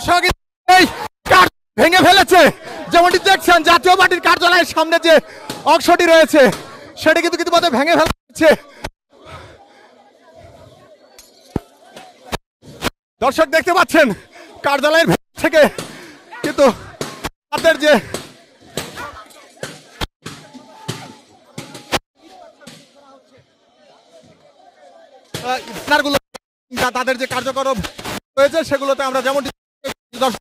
দর্শক এই কাঠ ভেঙে ফেলেছে। যেমনটি দেখছেন জাতীয় পার্টির কার্যালয়ের সামনে যে অংশটি রয়েছে সেটি কিন্তু ইতিমধ্যে ভেঙে ফেলা হয়েছে। দর্শক দেখতে পাচ্ছেন কার্যালয়ের ভেতর থেকে কিন্তু তাদের যে তাদের যে কার্যক্রম রয়েছে সেগুলোতে আমরা যেমন দর্শক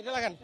এটা লাগান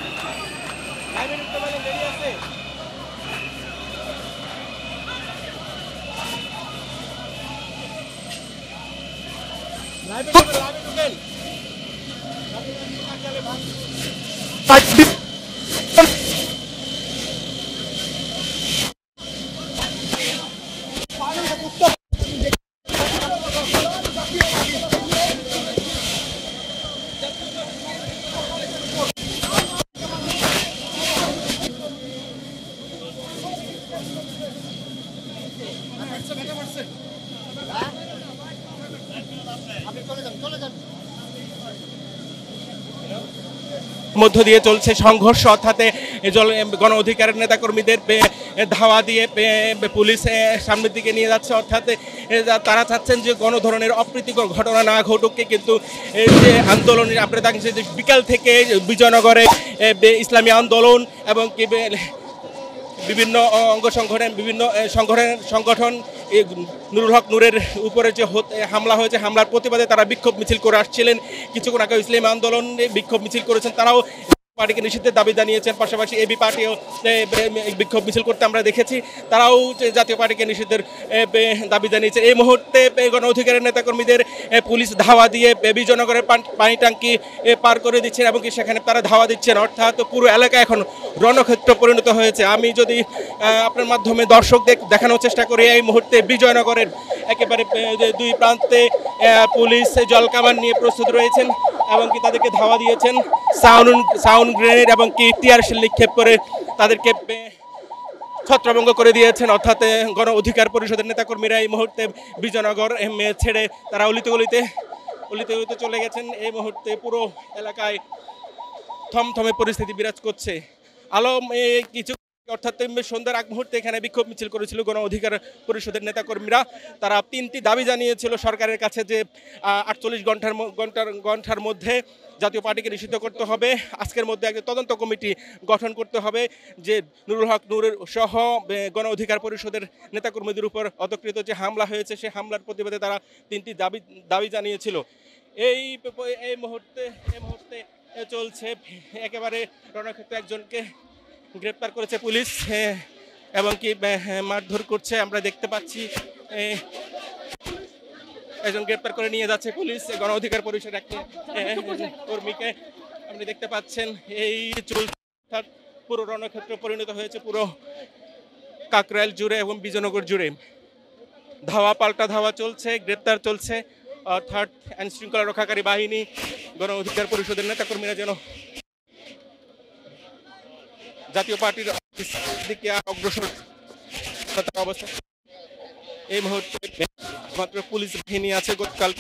মধ্য দিয়ে চলছে সংঘর্ষ, অর্থাৎ গণ অধিকারের নেতাকর্মীদের ধাওয়া দিয়ে পুলিশ সামনের দিকে নিয়ে যাচ্ছে। অর্থাৎ তারা চাচ্ছেন যে কোনো ধরনের অপ্রীতিকর ঘটনা না ঘটুক, কিন্তু যে আন্দোলনের আপনারা দেখছেন যে বিকাল থেকে বিজয়নগরে ইসলামী আন্দোলন এবং বিভিন্ন অঙ্গ সংগঠন বিভিন্ন সংগঠন নুরুল হক নূরের উপরে যে হামলা হয়েছে, হামলার প্রতিবাদে তারা বিক্ষোভ মিছিল করে আসছিলেন। কিছুক্ষণ আগে ইসলামী আন্দোলন বিক্ষোভ মিছিল করেছেন, তারাও পার্টিকে নিষিদ্ধের দাবি জানিয়েছেন। পাশাপাশি এবি পার্টিও বিক্ষোভ মিছিল করতে আমরা দেখেছি, তারাও জাতীয় পার্টিকে নিষিদ্ধের দাবি জানিয়েছে। এই মুহূর্তে গণ অধিকারের নেতাকর্মীদের পুলিশ ধাওয়া দিয়ে বিজয়নগরের পানি ট্যাঙ্কি পার করে দিচ্ছেন এবং সেখানে তারা ধাওয়া দিচ্ছেন। অর্থাৎ পুরো এলাকা এখন রণক্ষেত্র পরিণত হয়েছে। আমি যদি আপনার মাধ্যমে দর্শকদের দেখানোর চেষ্টা করি, এই মুহূর্তে বিজয়নগরের একেবারে দুই প্রান্তে পুলিশ জলকামান নিয়ে প্রস্তুত রয়েছেন এবং কি তাদেরকে ধাওয়া দিয়েছেন সাউন্ড গ্রেনেড এবং কি টিয়ার শেল নিক্ষেপ করে তাদেরকে ছত্রভঙ্গ করে দিয়েছেন। অর্থাৎ গণ অধিকার পরিষদের নেতাকর্মীরা এই মুহূর্তে বিজয়নগর ছেড়ে তারা অলিতে গলিতে চলে গেছেন। এই মুহূর্তে পুরো এলাকায় থমথমে পরিস্থিতি বিরাজ করছে। আলম কিছু অর্থাৎ সন্ধ্যার আগ মুহূর্তে এখানে বিক্ষোভ মিছিল করেছিল গণ অধিকার পরিষদের নেতাকর্মীরা। তারা 3টি দাবি জানিয়েছিল সরকারের কাছে যে 48 ঘন্টার মধ্যে জাতীয় পার্টিকে নিষিদ্ধ করতে হবে, আজকের মধ্যে একটা তদন্ত কমিটি গঠন করতে হবে, যে নুরুল হক নূরের সহ গণ অধিকার পরিষদের নেতাকর্মীদের উপর অতর্কিত যে হামলা হয়েছে সেই হামলার প্রতিবাদে তারা 3টি দাবি জানিয়েছিল। এই মুহূর্তে চলছে একেবারে রণক্ষেত্রে একজনকে গ্রেপ্তার করেছে পুলিশ এবং কি মারধর করছে আমরা দেখতে পাচ্ছি। একজন গ্রেপ্তার করে নিয়ে যাচ্ছে পুলিশ গণ অধিকার পরিষদের একটা কর্মীকে আপনি দেখতে পাচ্ছেন। এই পুরো রণক্ষেত্র পরিণত হয়েছে পুরো কাকরাইল জুড়ে এবং বিজয়নগর জুড়ে। ধাওয়া পাল্টা ধাওয়া চলছে, গ্রেপ্তার চলছে। অর্থাৎ আইন শৃঙ্খলা রক্ষাকারী বাহিনী গণ অধিকার পরিষদের নেতাকর্মীরা যেন জাতীয় পার্টির দিকে অগ্রসর অবস্থা। এই মুহূর্তে মাত্র পুলিশ বাহিনী আছে। গতকাল